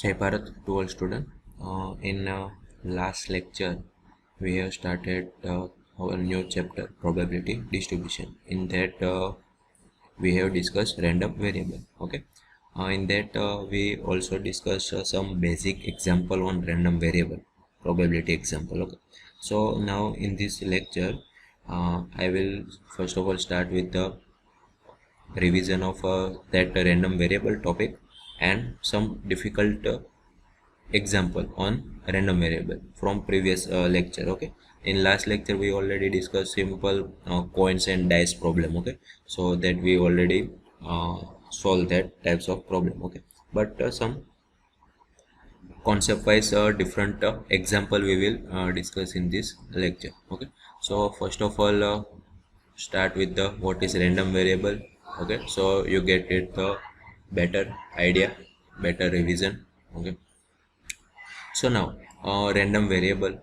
Jai Bharat to all students. In last lecture, we have started our new chapter, probability distribution. In that, we have discussed random variable. Okay. In that, we also discussed some basic example on random variable, probability example. Okay. So now in this lecture, I will first of all start with the revision of that random variable topic and some difficult example on random variable from previous lecture. Okay, in last lecture we already discussed simple coins and dice problem. Okay, so that we already solve that types of problem. Okay, but some concept wise different example we will discuss in this lecture. Okay, so first of all, start with the what is random variable. Okay, so you get it the better idea, better revision. Okay, so now random variable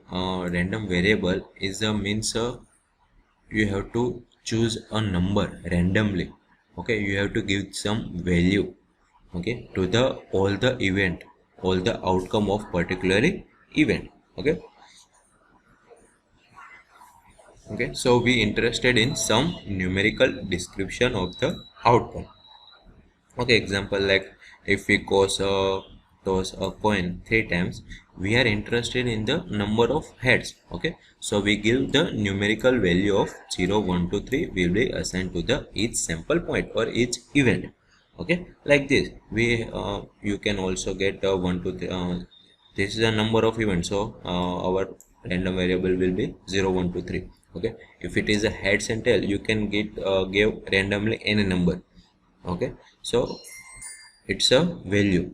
is a means you have to choose a number randomly. Okay, you have to give some value, okay, to the all the event, all the outcome of particular event. Okay, okay, so we interested in some numerical description of the outcome. Okay, example like if we toss a coin 3 times, we are interested in the number of heads. Okay, so we give the numerical value of 0 1 2 3 will be assigned to the each sample point or each event. Okay, like this we you can also get 1 2 3, this is a number of events, so our random variable will be 0 1 2 3. Okay, if it is a heads and tail, you can get give randomly any number. Okay, so it's a value.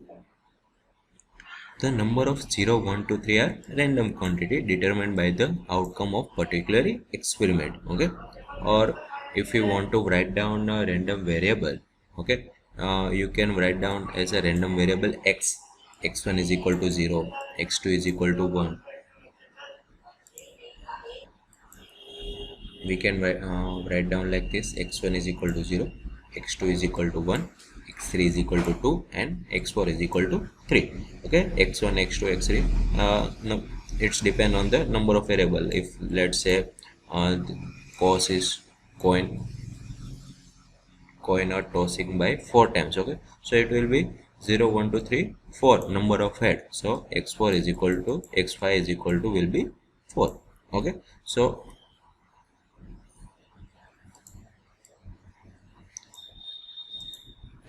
The number of 0 1 2 3 are random quantity determined by the outcome of particular experiment. Okay, or if you want to write down a random variable, okay, you can write down as a random variable x. X1 is equal to 0, x2 is equal to 1. We can write down like this: x1 is equal to 0, x2 is equal to 1, x3 is equal to 2, and x4 is equal to 3. Okay, x1 x2 x3, no, it's depend on the number of variable. If let's say the cos is coin are tossing by 4 times. Okay, so it will be 0 1 2 3 4 number of head, so x4 is equal to x5 is equal to will be 4. Okay, so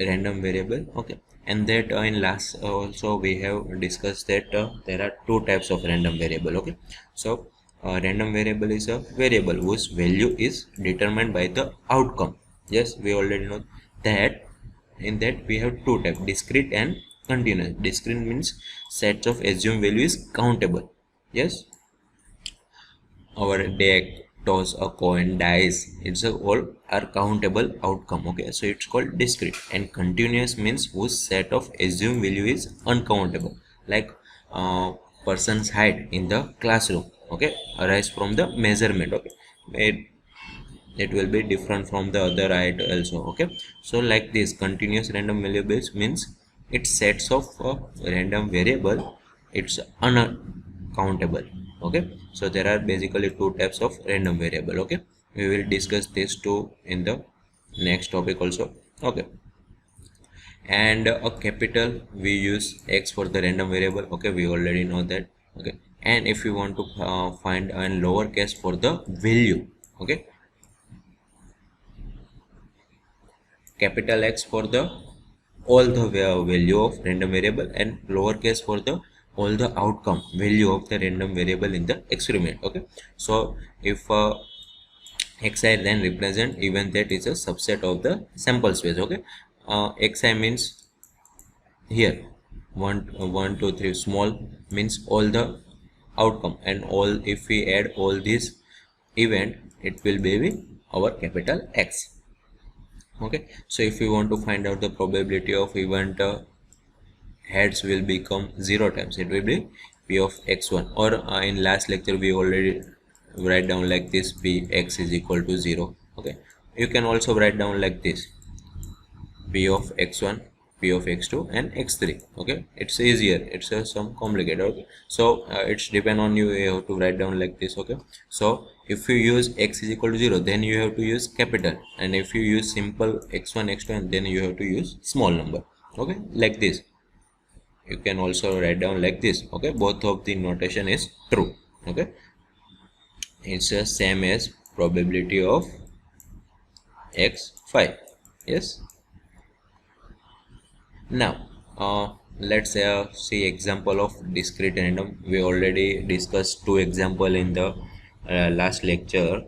random variable. Okay, and that in last also we have discussed that there are two types of random variable. Okay, so random variable is a variable whose value is determined by the outcome. Yes, we already know that. In that we have two types: discrete and continuous. Discrete means sets of assumed value is countable. Yes, our deck, toss a coin, dice, it's a all are countable outcome. Okay, so it's called discrete. And continuous means whose set of assumed value is uncountable, like person's height in the classroom. Okay, arise from the measurement. Okay, it will be different from the other height also. Okay, so like this continuous random variables means it sets of random variable, it's uncountable. Okay, so there are basically two types of random variable. Okay, we will discuss these two in the next topic also. Okay, and a capital we use x for the random variable. Okay, we already know that. Okay, and if you want to find a lowercase for the value, okay, capital X for the all the value of random variable, and lowercase for the all the outcome value of the random variable in the experiment. Okay, so if xi then represent event that is a subset of the sample space. Okay, xi means here 1 2 3 small means all the outcome, and all if we add all these event, it will be our capital X. Okay, so if we want to find out the probability of event heads will become 0 times, it will be p of x1, or in last lecture we already write down like this: p x is equal to 0. Okay, you can also write down like this: p of x1, p of x2 and x3. Okay, it's easier, it's some complicated. Okay, so it's depend on you, you have to write down like this. Okay, so if you use x is equal to 0, then you have to use capital, and if you use simple x1 x2, and then you have to use small number. Okay, like this. You can also write down like this. Okay, both of the notation is true. Okay, it's the same as probability of x5. Yes. Now let's see example of discrete random. We already discussed two example in the last lecture.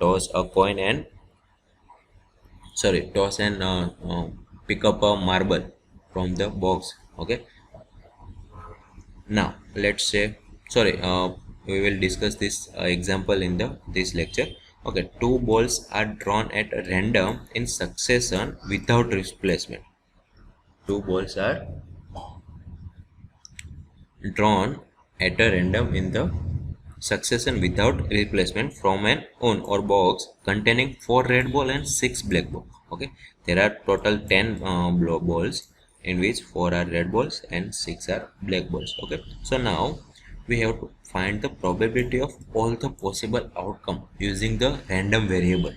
Toss a coin and toss and pick up a marble from the box. Okay, now let's say we will discuss this example in this lecture. Okay, two balls are drawn at random in succession without replacement. Two balls are drawn at a random in the succession without replacement from an urn or box containing 4 red ball and 6 black ball. Okay, there are total 10 balls, in which 4 are red balls and 6 are black balls. Okay, so now we have to find the probability of all the possible outcome using the random variable.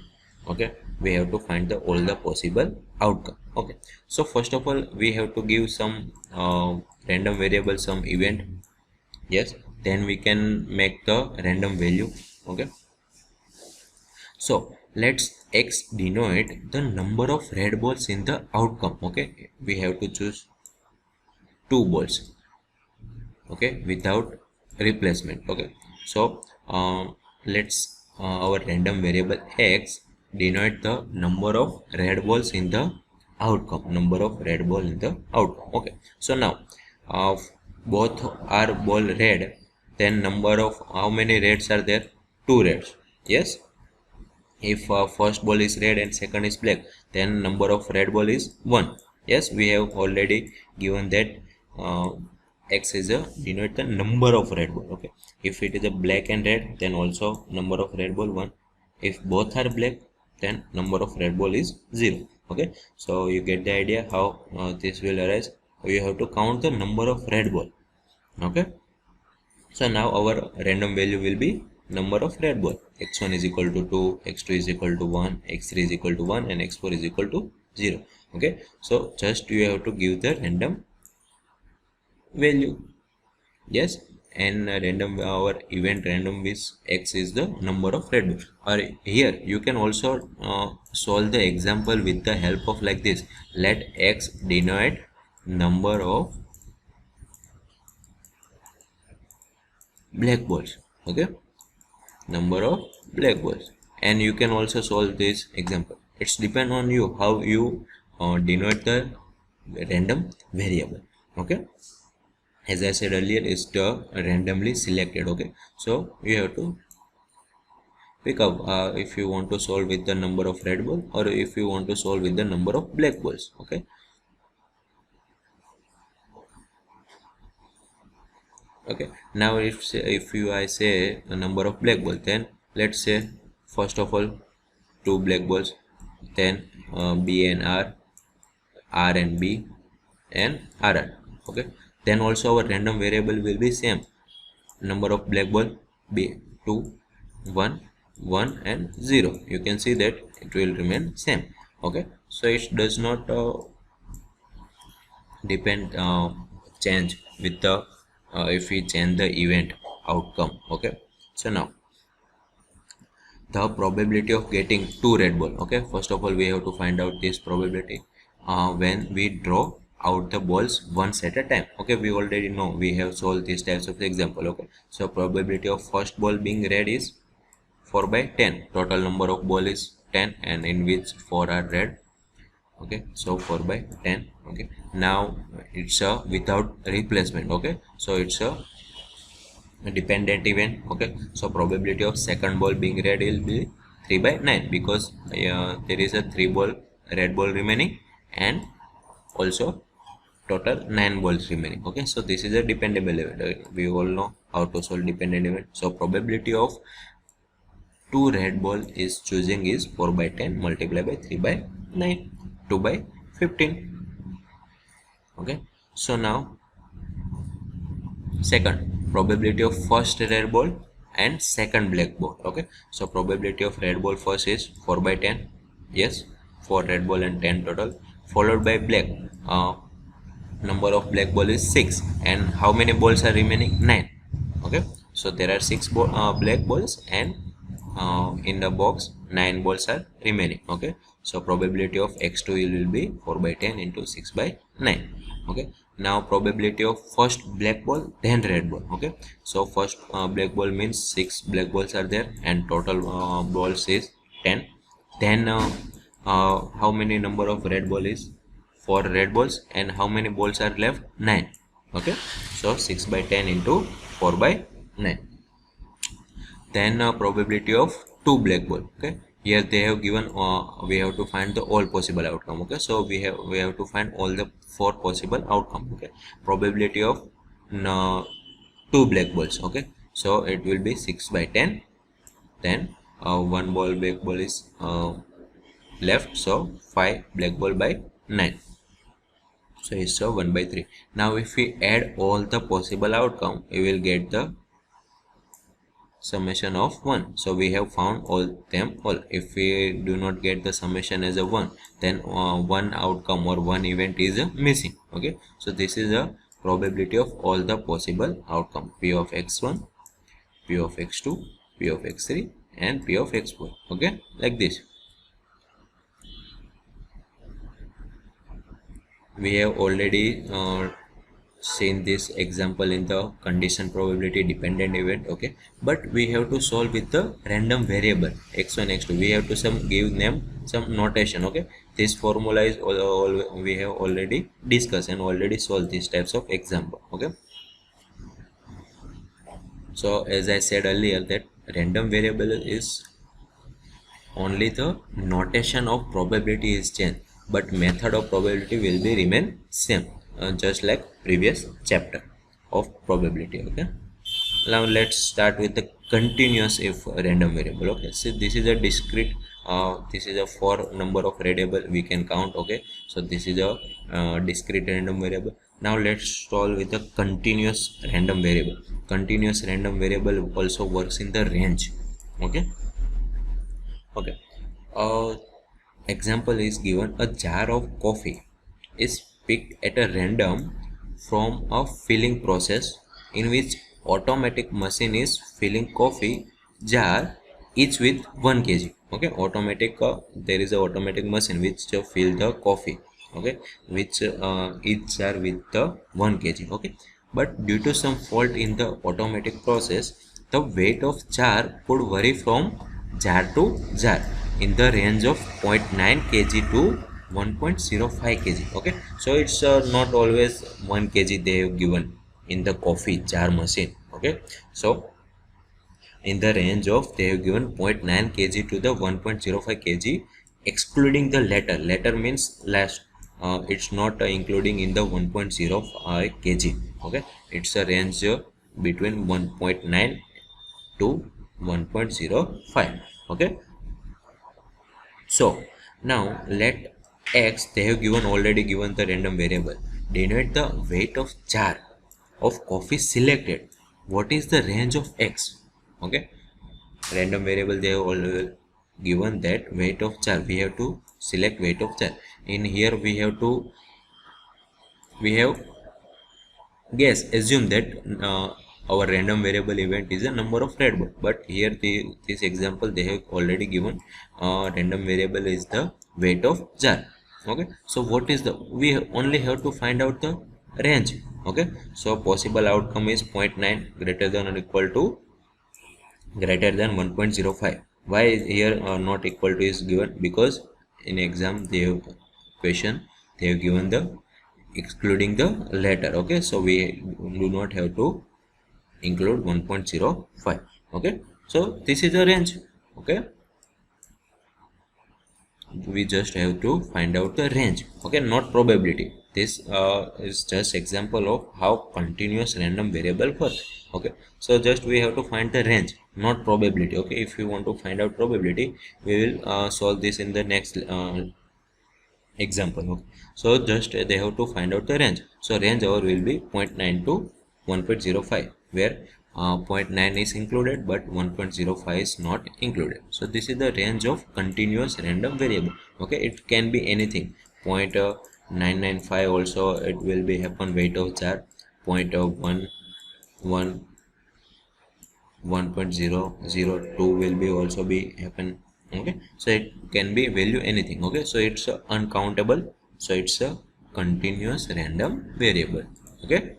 Okay, we have to find all the possible outcome. Okay, so first of all we have to give some random variable some event. Yes, then we can make the random value. Okay, so let's x denote the number of red balls in the outcome. Okay, we have to choose 2 balls. Okay, without replacement. Okay, so let's our random variable x denote the number of red balls in the outcome. Number of red ball in the outcome. Okay, so now both are ball red, then number of how many reds are there? 2 reds. Yes, if first ball is red and second is black, then number of red ball is 1. Yes, we have already given that x is a denote the number of red ball. Okay, if it is a black and red, then also number of red ball 1. If both are black, then number of red ball is 0. Okay, so you get the idea how this will arise. You have to count the number of red ball. Okay, so now our random value will be number of red ball. X1 is equal to 2, x2 is equal to 1, x3 is equal to 1, and x4 is equal to 0. Okay, so just you have to give the random value. Yes, and our event random with x is the number of red balls. Or here you can also solve the example with the help of like this. Let x denote number of black balls. Okay, number of black balls, and you can also solve this example. It's depend on you how you denote the random variable. Okay, as I said earlier, it's the randomly selected. Okay, so you have to pick up if you want to solve with the number of red ball, or if you want to solve with the number of black balls. Okay, okay, now if I say the number of black balls, then let's say first of all 2 black balls, then B and R and B, and RR. Okay, then also our random variable will be same. Number of black ball B 2, 1, 1 and 0. You can see that it will remain same. Okay, so it does not depend change with the if we change the event outcome. Okay, so now the probability of getting 2 red ball. Okay, first of all we have to find out this probability when we draw out the balls once at a time. Okay, we already know, we have solved these types of example. Okay, so probability of first ball being red is 4 by 10. Total number of ball is 10, and in which 4 are red. Okay, so 4 by 10. Okay, now it's a without replacement. Okay, so it's a dependent event. Okay, so probability of second ball being red will be 3 by 9, because there is a 3 ball red ball remaining, and also total 9 balls remaining. Okay, so this is a dependable event. We all know how to solve dependent event. So probability of 2 red ball is choosing is 4 by 10 multiplied by 3 by 9, 2 by 15. Okay, so now second, probability of first red ball and second black ball. Okay, so probability of red ball first is 4 by 10. Yes, 4 red ball and 10 total, followed by black. Number of black ball is 6, and how many balls are remaining? 9. Okay, so there are 6 black balls, and in the box 9 balls are remaining. Okay, so probability of x2 will be 4 by 10 into 6 by 9. Okay, now probability of first black ball then red ball. Okay, so first black ball means 6 black balls are there, and total balls is 10. Then how many number of red ball is 4 red balls, and how many balls are left? 9. Okay, so 6 by 10 into 4 by 9. Then probability of 2 black ball. Okay, here they have given we have to find the all possible outcome. Okay, so we have to find all the 4 possible outcome. Okay, probability of 2 black balls. Okay, so it will be 6 by 10. Then one black ball is left, so 5 black ball by 9, so it's 1 by 3. Now if we add all the possible outcome, we will get the summation of 1. So we have found all. If we do not get the summation as a 1, then one outcome or one event is missing. Okay, so this is a probability of all the possible outcome: p of x1, p of x2, p of x3, and p of x4. Okay, like this. We have already seen this example in the condition probability dependent event. Okay, but we have to solve with the random variable x1 x2. We have to give them some notation. Okay, this formula is all we have already discussed and already solved these types of example. Okay, so as I said earlier, that random variable is only the notation of probability is changed, but method of probability will be remain same, just like previous chapter of probability. Okay, now let's start with the continuous if random variable. Okay, so this is a discrete, this is a 4 number of variable we can count. Okay, so this is a discrete random variable. Now let's solve with the continuous random variable. Continuous random variable also works in the range. Okay, okay, example is given: a jar of coffee is picked at a random from a filling process in which automatic machine is filling coffee jar each with 1 kg. Okay, automatic, there is a automatic machine which fill the coffee. Okay, which each jar with the 1 kg. Okay, but due to some fault in the automatic process, the weight of jar could vary from jar to jar in the range of 0.9 kg to 1.05 kg. Okay, so it's not always 1 kg they have given in the coffee jar machine. Okay, so in the range of they have given 0.9 kg to the 1.05 kg, excluding the latter means last, it's not including in the 1.05 kg. Okay, it's a range between 1.9 to 1.05. Okay, so now let x, they have given already given the random variable, denote the weight of jar of coffee selected. What is the range of x? Okay, random variable they have already given that weight of jar, we have to select weight of jar. In here we have guess, assume that our random variable event is a number of red ball, but here this example they have already given random variable is the weight of jar. Okay, so what is the, we only have to find out the range. Okay, so possible outcome is 0.9 greater than or equal to greater than 1.05. Why here not equal to is given? Because in exam they have question, they have given the excluding the letter. Okay, so we do not have to include 1.05. Okay, so this is the range. Okay, we just have to find out the range. Okay, not probability. This is just example of how continuous random variable works. Okay, so just we have to find the range, not probability. Okay, if you want to find out probability, we will solve this in the next example. Okay, so just they have to find out the range. So range our will be 0.9 to 1.05, where 0.9 is included but 1.05 is not included. So this is the range of continuous random variable. Okay, it can be anything. 0.995 also it will be happen weight of jar. 0.1 1.002 will be also be happen. Okay, so it can be value anything. Okay, so it's uncountable, so it's a continuous random variable. Okay.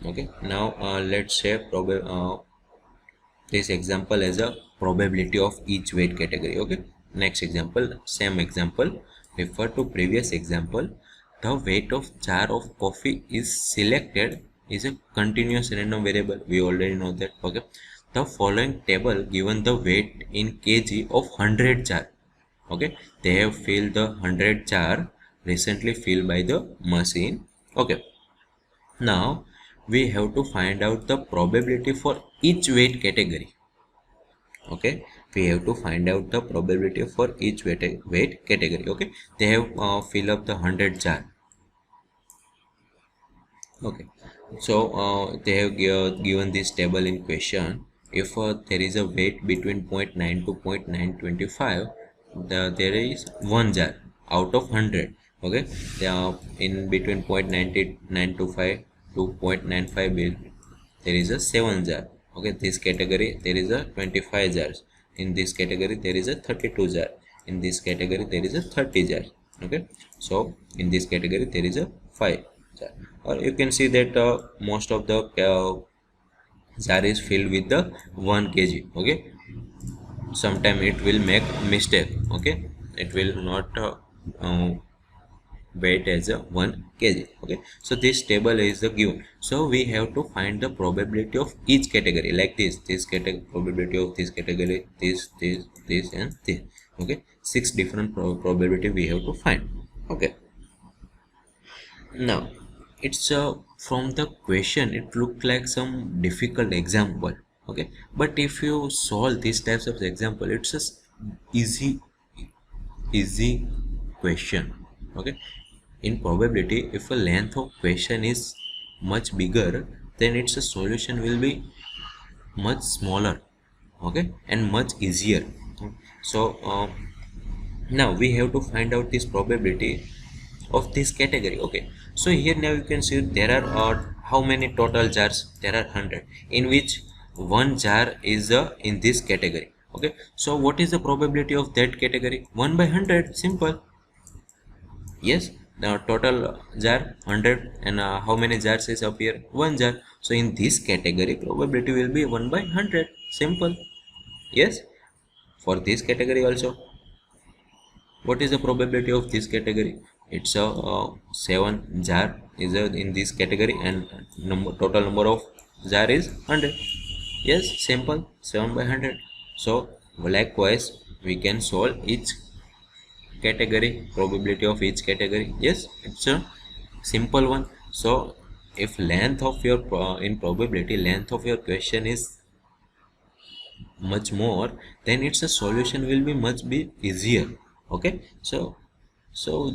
Okay, now let's say this example as a probability of each weight category. Okay, next example, same example, refer to previous example. The weight of jar of coffee is selected is a continuous random variable. We already know that. Okay, the following table given the weight in kg of 100 jar. Okay, they have filled the 100 jar recently filled by the machine. Okay, now we have to find out the probability for each weight category. Okay, we have to find out the probability for each weight category. Okay, they have fill up the 100 jar. Okay, so they have given this table in question. If there is a weight between 0.9 to 0.925, there is one jar out of 100. Okay, they are in between 0.925 to 0.95 there is a 7 jar. Okay, this category there is a 25 jars. In this category there is a 32 jar. In this category there is a 30 jar. Okay, so in this category there is a 5 jar. Or you can see that most of the jar is filled with the 1 kg. Okay, sometime it will make mistake. Okay, it will not weight as a 1 kg. Okay, so this table is the given, so we have to find the probability of each category like this category, probability of this category, this and this. Okay, 6 different probability we have to find. Okay, now it's from the question it looked like some difficult example. Okay, but if you solve these types of example, it's a easy question. Okay, in probability if a length of question is much bigger, then its a solution will be much smaller. Okay, and much easier. So now we have to find out this probability of this category. Okay, so here now you can see there are how many total jars? There are 100, in which one jar is in this category. Okay, so what is the probability of that category? 1 by 100, simple. Yes, the total jar 100, and how many jars is up here? One jar. So in this category probability will be 1 by 100, simple. Yes, for this category also, what is the probability of this category? It's a 7 jar is in this category, and total number of jar is 100. Yes, simple, 7 by 100. So likewise we can solve each category, probability of each category. Yes, it's a simple one. So if length of your in probability length of your question is much more, then its a solution will be much be easier. Okay, so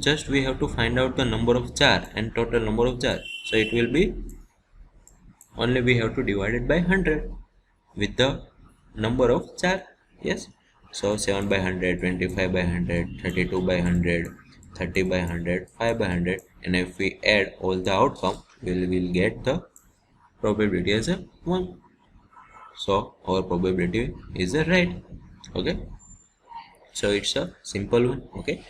just we have to find out the number of jar and total number of jar. So it will be only we have to divide it by 100 with the number of jar. Yes, so 7 by 100, 25 by 100, 32 by 100, 30 by 100, 5 by 100, and if we add all the outcome, we will get the probability as a 1. So our probability is a right. Okay, so it's a simple one. Okay,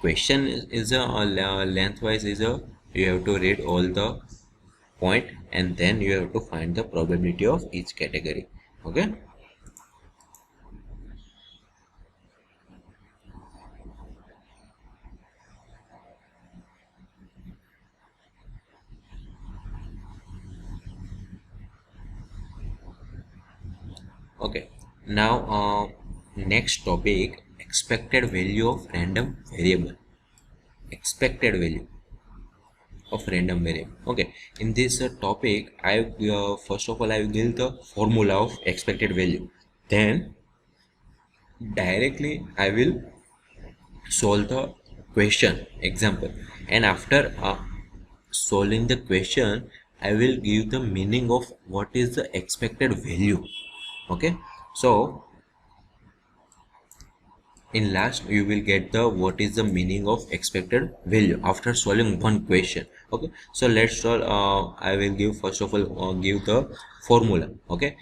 question is a lengthwise is a, you have to read all the point and then you have to find the probability of each category. Okay, okay, now next topic, expected value of random variable. Expected value of random variable. Okay, in this topic I first of all I will give the formula of expected value, then directly I will solve the question example, and after solving the question I will give the meaning of what is the expected value. Okay, so in last you will get the what is the meaning of expected value after solving one question. Okay, so let's solve. I will give first of all give the formula. Okay,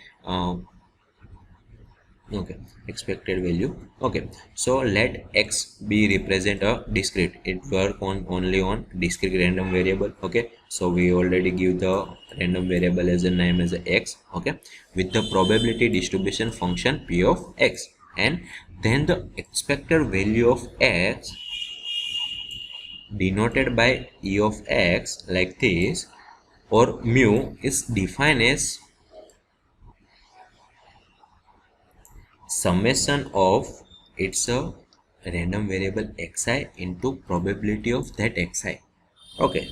okay, expected value. Okay, so let x be represent a discrete, it work on only on discrete random variable. Okay, so we already give the random variable as a name as a x. Okay, with the probability distribution function p of x, and then the expected value of x denoted by e of x like this, or mu is defined as summation of its a random variable xi into probability of that xi. Okay,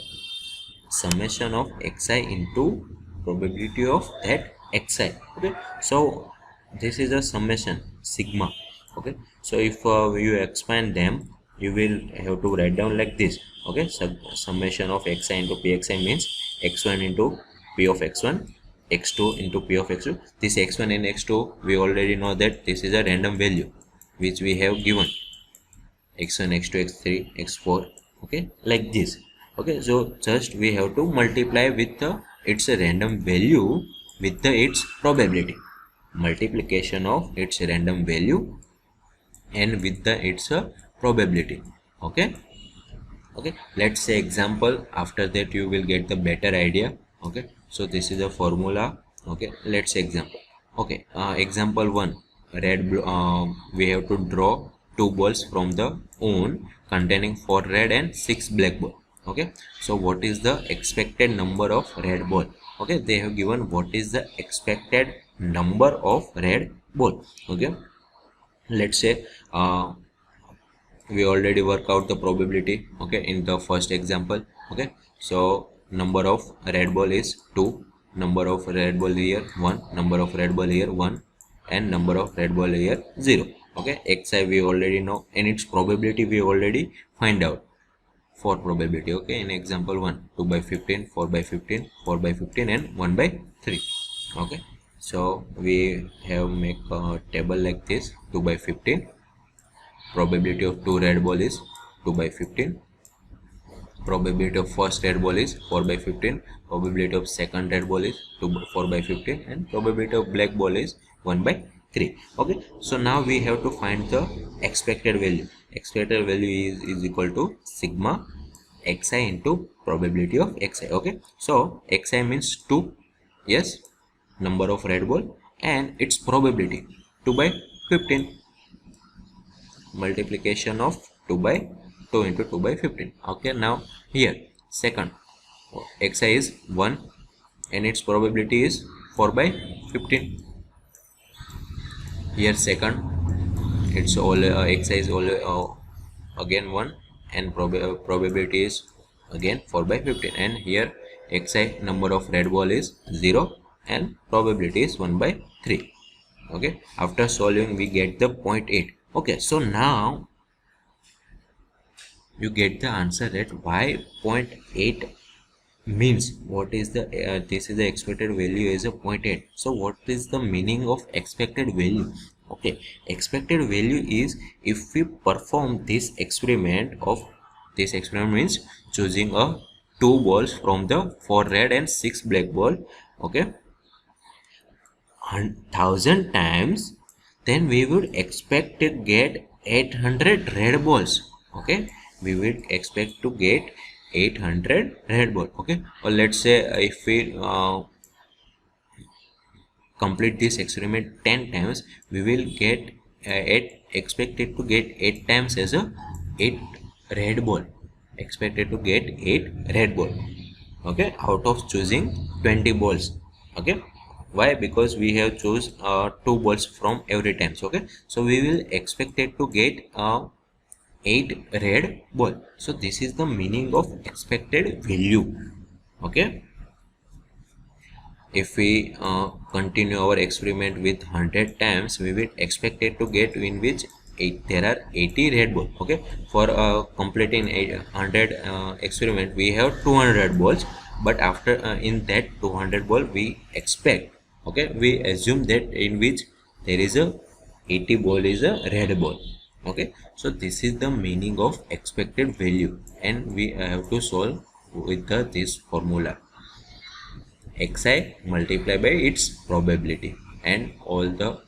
summation of xi into probability of that xi. Okay, so this is a summation sigma. Okay, so if you expand them you will have to write down like this. Okay, so summation of xi into pxi means x1 into p of x1, x2 into p of x2. This x1 and x2 we already know that this is a random value which we have given x1, x2, x3, x4. Okay, like this. Okay, so just we have to multiply with the its a random value with the its probability, multiplication of its random value and with the its a probability. Okay, okay, let's say example, after that you will get the better idea. Okay, so this is a formula. Okay, let's say example. Okay, example 1, we have to draw two balls from the urn containing 4 red and 6 black ball. Okay, so what is the expected number of red ball? Okay, they have given what is the expected number of red ball. Okay, let's say we already work out the probability. Okay, in the first example. Okay, so number of red ball is 2, number of red ball here 1, number of red ball here 1, and number of red ball here 0. Okay, xi we already know, and its probability we already find out for probability. Okay, in example 1, 2 by 15, 4 by 15, 4 by 15, and 1 by 3. Okay, so we have make a table like this. 2 by 15, probability of 2 red ball is 2 by 15, probability of first red ball is 4 by 15, probability of second red ball is 4 by 15, and probability of black ball is 1 by 3. Okay, so now we have to find the expected value. Expected value is equal to sigma xi into probability of xi. Okay, so xi means 2, yes, number of red ball, and its probability 2 by 15, multiplication of 2 by 2 into 2 by 15. Okay, now here second xi is 1 and its probability is 4 by 15. Here second, it's all xi is all again 1 and probability is again 4 by 15, and here xi number of red ball is 0 and probability is 1 by 3. Okay, after solving we get the 0.8. Okay, so now you get the answer that why 0.8 means what is the this is the expected value is a 0.8. So what is the meaning of expected value? Okay, expected value is if we perform this experiment means choosing a 2 balls from the 4 red and 6 black ball. Okay, 1000 times, then we would expect to get 800 red balls. Okay, we would expect to get 800 red ball. Okay, or let's say if we complete this experiment 10 times, we will get expected to get 8 times as a 8 red ball, expected to get 8 red ball. Okay, out of choosing 20 balls. Okay, why? Because we have choose 2 balls from every times. Okay, so we will expected to get 8 red ball. So this is the meaning of expected value. Okay, if we continue our experiment with 100 times, we will expect it to get in which there are 80 red balls. Okay, for completing 100 experiment, we have 200 balls, but after in that 200 ball we expect, okay, we assume that in which there is a 80 ball is a red ball. Okay, so this is the meaning of expected value, and we have to solve with this formula: xi multiplied by its probability and all the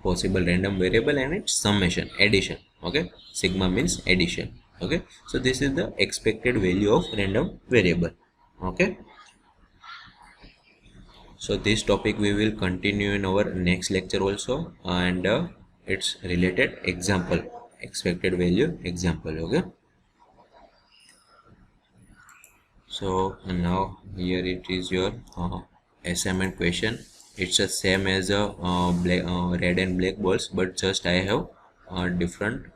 possible random variable and its summation, addition. Okay, sigma means addition. Okay, so this is the expected value of random variable. Okay, so this topic we will continue in our next lecture also, and its related example, expected value example. Okay, so now here it is your assignment question. It's the same as a red and black balls, but just I have different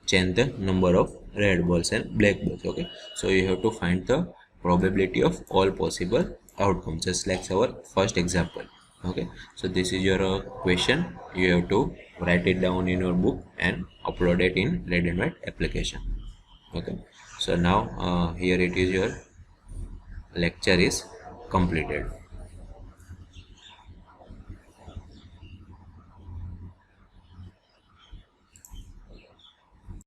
change the number of red balls and black balls. Okay, so you have to find the probability of all possible outcomes, just like our first example. Okay, so this is your question. You have to write it down in your book and upload it in red and white application. Okay, so now here it is, your lecture is completed.